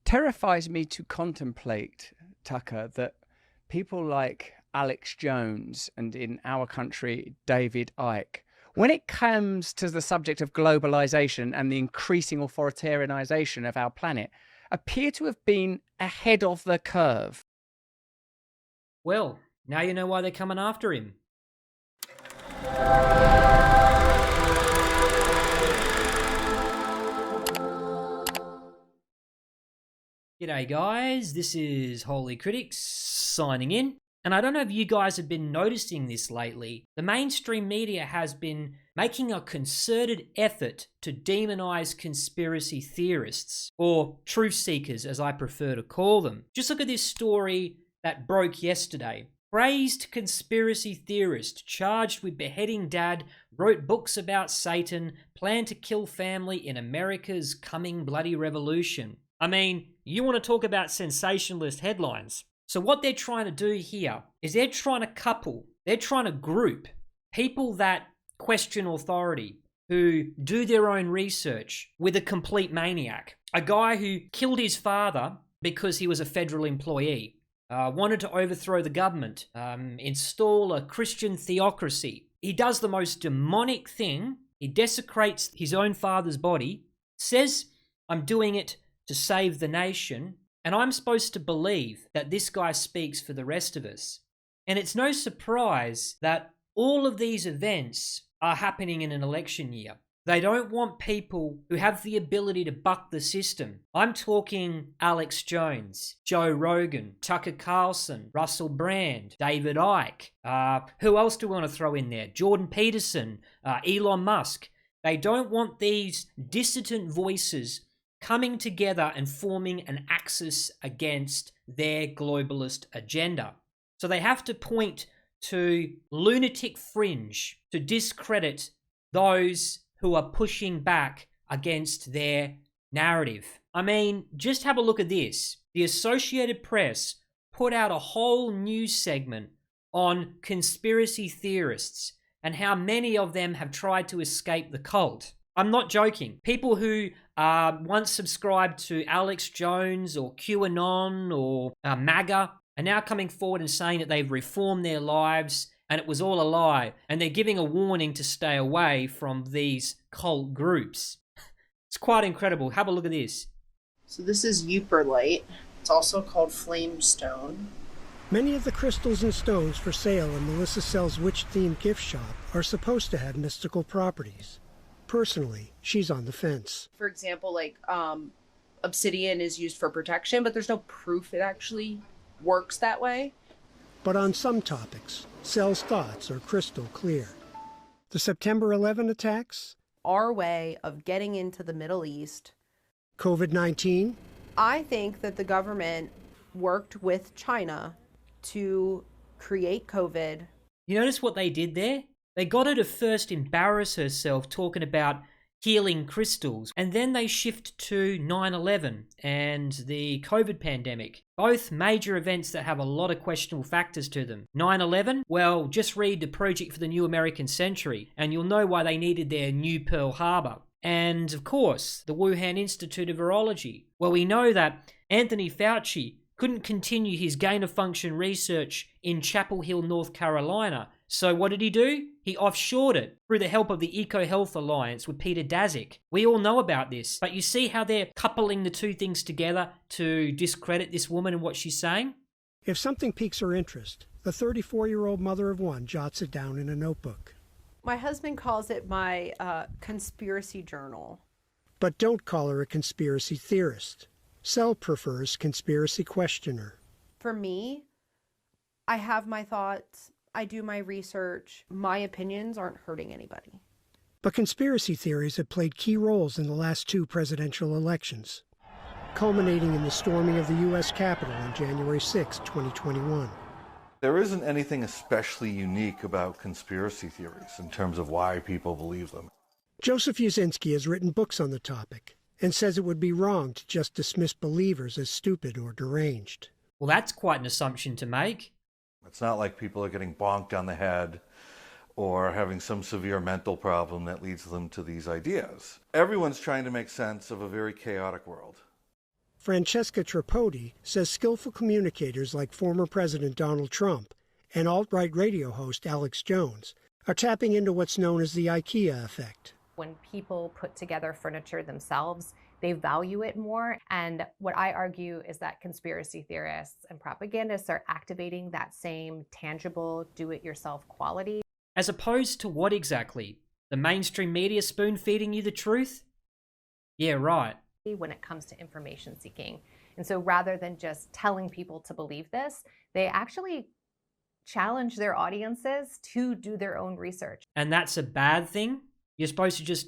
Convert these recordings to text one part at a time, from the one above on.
terrifies me to contemplate, Tucker, that people like Alex Jones and in our country, David Icke, when it comes to the subject of globalization and the increasing authoritarianization of our planet, appear to have been ahead of the curve. Well, now you know why they're coming after him. G'day guys, this is Holy Critics signing in. And I don't know if you guys have been noticing this lately. The mainstream media has been making a concerted effort to demonize conspiracy theorists, or truth seekers as I prefer to call them. Just look at this story that broke yesterday. Praised conspiracy theorist charged with beheading dad, wrote books about Satan, planned to kill family in America's coming bloody revolution. I mean, you want to talk about sensationalist headlines. So what they're trying to do here is they're trying to group people that question authority, who do their own research, with a complete maniac. A guy who killed his father because he was a federal employee, wanted to overthrow the government, install a Christian theocracy. He does the most demonic thing. He desecrates his own father's body, says, "I'm doing it to save the nation," and I'm supposed to believe that this guy speaks for the rest of us. And it's no surprise that all of these events are happening in an election year. They don't want people who have the ability to buck the system. I'm talking Alex Jones, Joe Rogan, Tucker Carlson, Russell Brand, David Icke. Who else do we want to throw in there? Jordan Peterson, Elon Musk. They don't want these dissident voices coming together and forming an axis against their globalist agenda. So they have to point to lunatic fringe to discredit those who are pushing back against their narrative. I mean, just have a look at this. The Associated Press put out a whole news segment on conspiracy theorists and how many of them have tried to escape the cult. I'm not joking. People who once subscribed to Alex Jones or QAnon or MAGA are now coming forward and saying that they've reformed their lives and it was all a lie, and they're giving a warning to stay away from these cult groups. It's quite incredible. Have a look at this. So this is Euperlite. It's also called Flamestone. Many of the crystals and stones for sale in Melissa Sell's witch-themed gift shop are supposed to have mystical properties. Personally, she's on the fence. For example, like obsidian is used for protection, but there's no proof it actually works that way. But on some topics, Sell's thoughts are crystal clear. The September 11 attacks? Our way of getting into the Middle East. COVID-19? I think that the government worked with China to create COVID. You notice what they did there? They got her to first embarrass herself talking about healing crystals, and then they shift to 9/11 and the COVID pandemic. Both major events that have a lot of questionable factors to them. 9/11? Well, just read the Project for the New American Century, and you'll know why they needed their new Pearl Harbor. And, of course, the Wuhan Institute of Virology. Well, we know that Anthony Fauci couldn't continue his gain-of-function research in Chapel Hill, North Carolina. So what did he do? He offshored it through the help of the EcoHealth Alliance with Peter Daszak. We all know about this, but you see how they're coupling the two things together to discredit this woman and what she's saying? If something piques her interest, the 34-year-old mother of one jots it down in a notebook. My husband calls it my conspiracy journal. But don't call her a conspiracy theorist. Sell prefers conspiracy questioner. For me, I have my thoughts. I do my research. My opinions aren't hurting anybody. But conspiracy theories have played key roles in the last two presidential elections, culminating in the storming of the U.S. Capitol on January 6, 2021. There isn't anything especially unique about conspiracy theories in terms of why people believe them. Joseph Yazinski has written books on the topic and says it would be wrong to just dismiss believers as stupid or deranged. Well, that's quite an assumption to make. It's not like people are getting bonked on the head or having some severe mental problem that leads them to these ideas. Everyone's trying to make sense of a very chaotic world. Francesca Tripodi says skillful communicators like former President Donald Trump and alt-right radio host Alex Jones are tapping into what's known as the IKEA effect. When people put together furniture themselves, they value it more. And what I argue is that conspiracy theorists and propagandists are activating that same tangible, do-it-yourself quality. As opposed to what exactly? The mainstream media spoon-feeding you the truth? Yeah, right. When it comes to information seeking. And so rather than just telling people to believe this, they actually challenge their audiences to do their own research. And that's a bad thing? You're supposed to just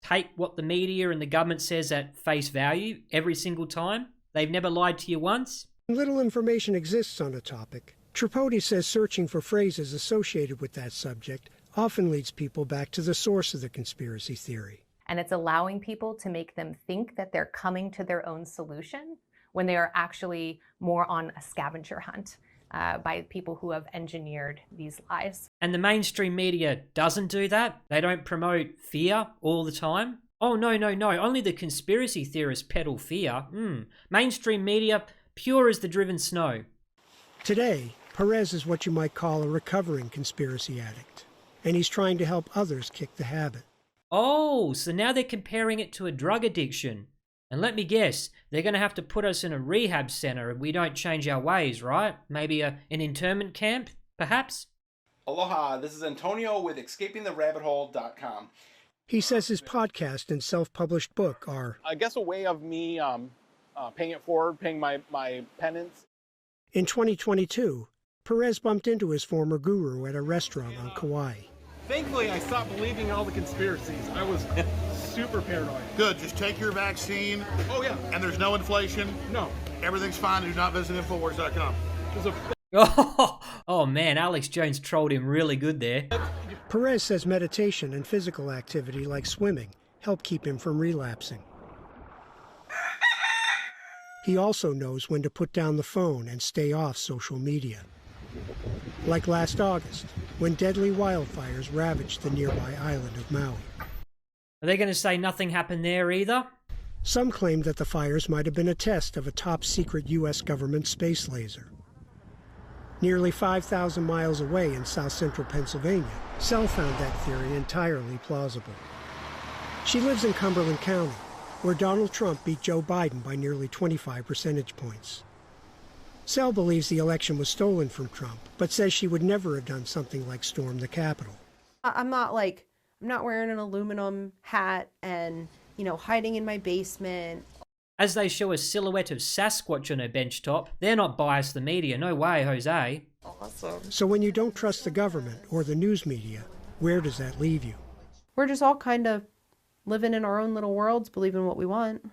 take what the media and the government says at face value every single time? They've never lied to you once? Little information exists on a topic. Tripodi says searching for phrases associated with that subject often leads people back to the source of the conspiracy theory. And it's allowing people to make them think that they're coming to their own solution when they are actually more on a scavenger hunt by people who have engineered these lies. And the mainstream media doesn't do that? They don't promote fear all the time? Oh, no, only the conspiracy theorists peddle fear. Mainstream media, pure as the driven snow. Today, Perez is what you might call a recovering conspiracy addict, and he's trying to help others kick the habit. Oh, so now they're comparing it to a drug addiction. And let me guess, they're going to have to put us in a rehab center if we don't change our ways, right? Maybe an internment camp, perhaps? Aloha, this is Antonio with escapingtherabbithole.com. He says his podcast and self-published book are, I guess, a way of me paying it forward, paying my penance. In 2022, Perez bumped into his former guru at a restaurant on Kauai. Thankfully, I stopped believing in all the conspiracies. I was super paranoid. Good, just take your vaccine. Oh, yeah. And there's no inflation. No. Everything's fine. Do not visit Infowars.com. Oh man, Alex Jones trolled him really good there. Perez says meditation and physical activity like swimming help keep him from relapsing. He also knows when to put down the phone and stay off social media. Like last August, when deadly wildfires ravaged the nearby island of Maui. Are they going to say nothing happened there either? Some claim that the fires might have been a test of a top-secret U.S. government space laser. Nearly 5,000 miles away in south-central Pennsylvania, Sel found that theory entirely plausible. She lives in Cumberland County, where Donald Trump beat Joe Biden by nearly 25 percentage points. Sel believes the election was stolen from Trump, but says she would never have done something like storm the Capitol. I'm not wearing an aluminum hat and, hiding in my basement. As they show a silhouette of Sasquatch on her benchtop, they're not biased the media, no way, Jose. Awesome. So when you don't trust the government or the news media, where does that leave you? We're just all kind of living in our own little worlds, believing what we want.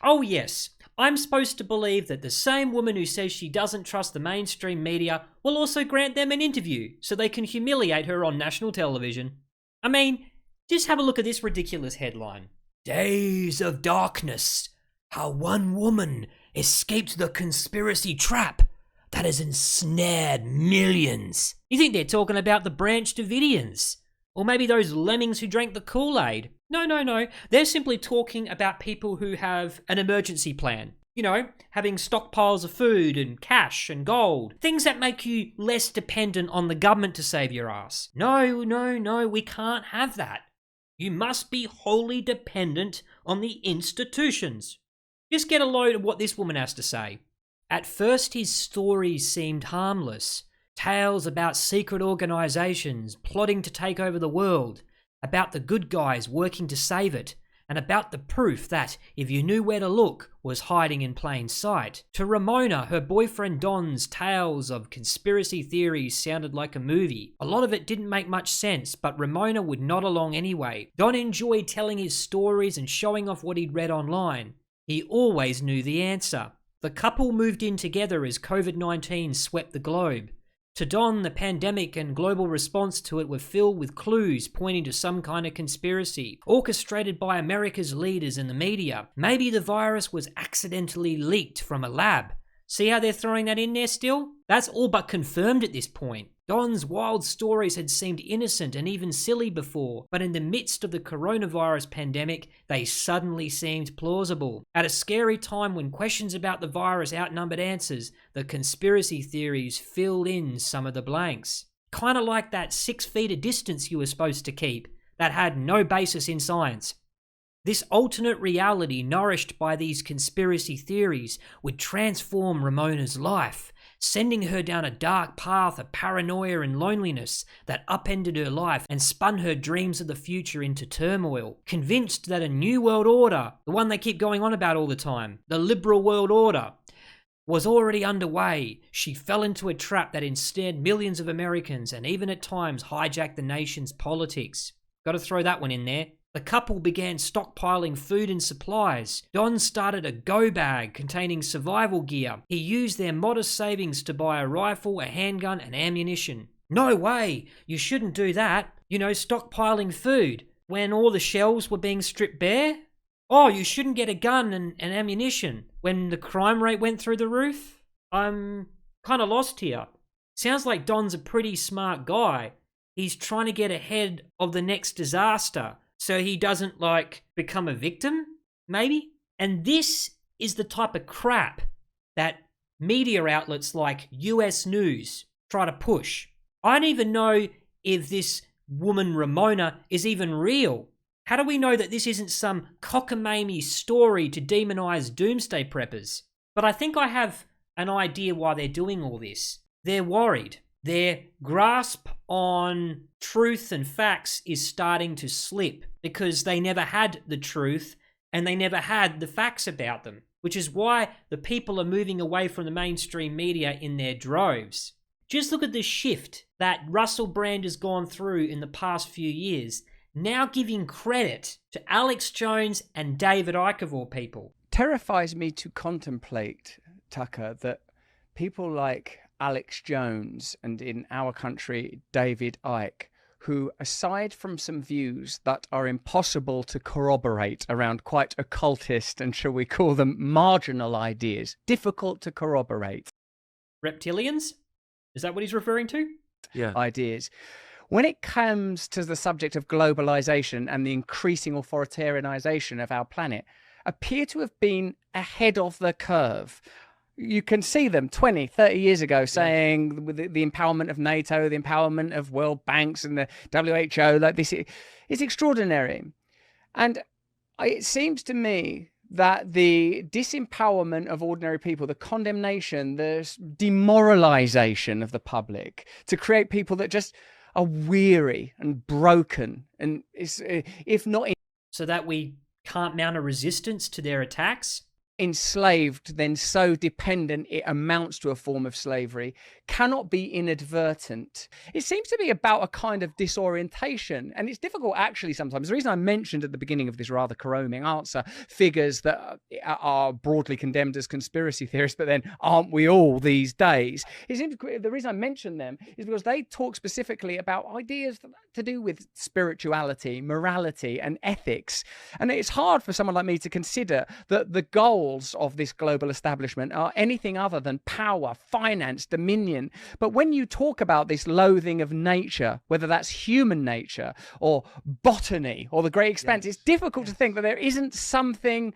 Oh yes, I'm supposed to believe that the same woman who says she doesn't trust the mainstream media will also grant them an interview so they can humiliate her on national television. I mean, just have a look at this ridiculous headline. Days of Darkness. How one woman escaped the conspiracy trap that has ensnared millions. You think they're talking about the Branch Davidians? Or maybe those lemmings who drank the Kool-Aid? No. They're simply talking about people who have an emergency plan. Having stockpiles of food and cash and gold. Things that make you less dependent on the government to save your ass. No, we can't have that. You must be wholly dependent on the institutions. Just get a load of what this woman has to say. At first his stories seemed harmless. Tales about secret organizations plotting to take over the world, about the good guys working to save it, and about the proof that, if you knew where to look, was hiding in plain sight. To Ramona, her boyfriend Don's tales of conspiracy theories sounded like a movie. A lot of it didn't make much sense, but Ramona would nod along anyway. Don enjoyed telling his stories and showing off what he'd read online. He always knew the answer. The couple moved in together as COVID-19 swept the globe. To Don, the pandemic and global response to it were filled with clues pointing to some kind of conspiracy, orchestrated by America's leaders and the media. Maybe the virus was accidentally leaked from a lab. See how they're throwing that in there still? That's all but confirmed at this point. Don's wild stories had seemed innocent and even silly before, but in the midst of the coronavirus pandemic, they suddenly seemed plausible. At a scary time when questions about the virus outnumbered answers, the conspiracy theories filled in some of the blanks. Kind of like that 6 feet of distance you were supposed to keep that had no basis in science. This alternate reality nourished by these conspiracy theories would transform Ramona's life, sending her down a dark path of paranoia and loneliness that upended her life and spun her dreams of the future into turmoil. Convinced that a new world order, the one they keep going on about all the time, the liberal world order, was already underway, she fell into a trap that ensnared millions of Americans and even at times hijacked the nation's politics. Got to throw that one in there. The couple began stockpiling food and supplies. Don started a go bag containing survival gear. He used their modest savings to buy a rifle, a handgun, and ammunition. No way! You shouldn't do that. Stockpiling food when all the shelves were being stripped bare? Oh, you shouldn't get a gun and ammunition when the crime rate went through the roof? I'm kind of lost here. Sounds like Don's a pretty smart guy. He's trying to get ahead of the next disaster, so he doesn't, become a victim, maybe? And this is the type of crap that media outlets like US News try to push. I don't even know if this woman Ramona is even real. How do we know that this isn't some cockamamie story to demonize doomsday preppers? But I think I have an idea why they're doing all this. They're worried. Their grasp on truth and facts is starting to slip because they never had the truth and they never had the facts about them, which is why the people are moving away from the mainstream media in their droves. Just look at the shift that Russell Brand has gone through in the past few years, now giving credit to Alex Jones and David Icke of all people. Terrifies me to contemplate, Tucker, that people like Alex Jones and in our country David Icke, who aside from some views that are impossible to corroborate around quite occultist and shall we call them marginal ideas, difficult to corroborate. Reptilians? Is that what he's referring to? Yeah. Ideas. When it comes to the subject of globalization and the increasing authoritarianization of our planet, appear to have been ahead of the curve. You can see them 20, 30 years ago saying with the empowerment of NATO, the empowerment of world banks and the WHO, like this, it's extraordinary. And it seems to me that the disempowerment of ordinary people, the condemnation, the demoralization of the public to create people that just are weary and broken and if not so that we can't mount a resistance to their attacks, enslaved, then so dependent it amounts to a form of slavery, cannot be inadvertent. It seems to be about a kind of disorientation, and it's difficult actually sometimes. The reason I mentioned at the beginning of this rather caroming answer figures that are broadly condemned as conspiracy theorists, but then aren't we all these days? The reason I mention them is because they talk specifically about ideas to do with spirituality, morality, and ethics. And it's hard for someone like me to consider that the goals of this global establishment are anything other than power, finance, dominion. But when you talk about this loathing of nature, whether that's human nature or botany or the great expanse, it's difficult to think that there isn't something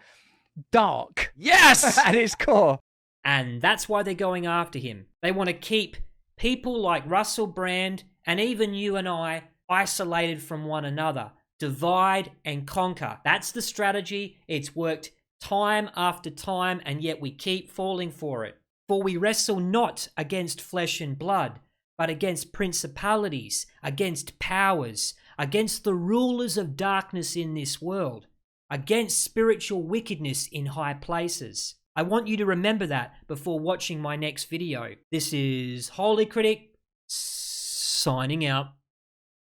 dark at its core. And that's why they're going after him. They want to keep people like Russell Brand and even you and I isolated from one another. Divide and conquer. That's the strategy. It's worked time after time, and yet we keep falling for it. For we wrestle not against flesh and blood, but against principalities, against powers, against the rulers of darkness in this world, against spiritual wickedness in high places. I want you to remember that before watching my next video. This is Holy Critic, signing out.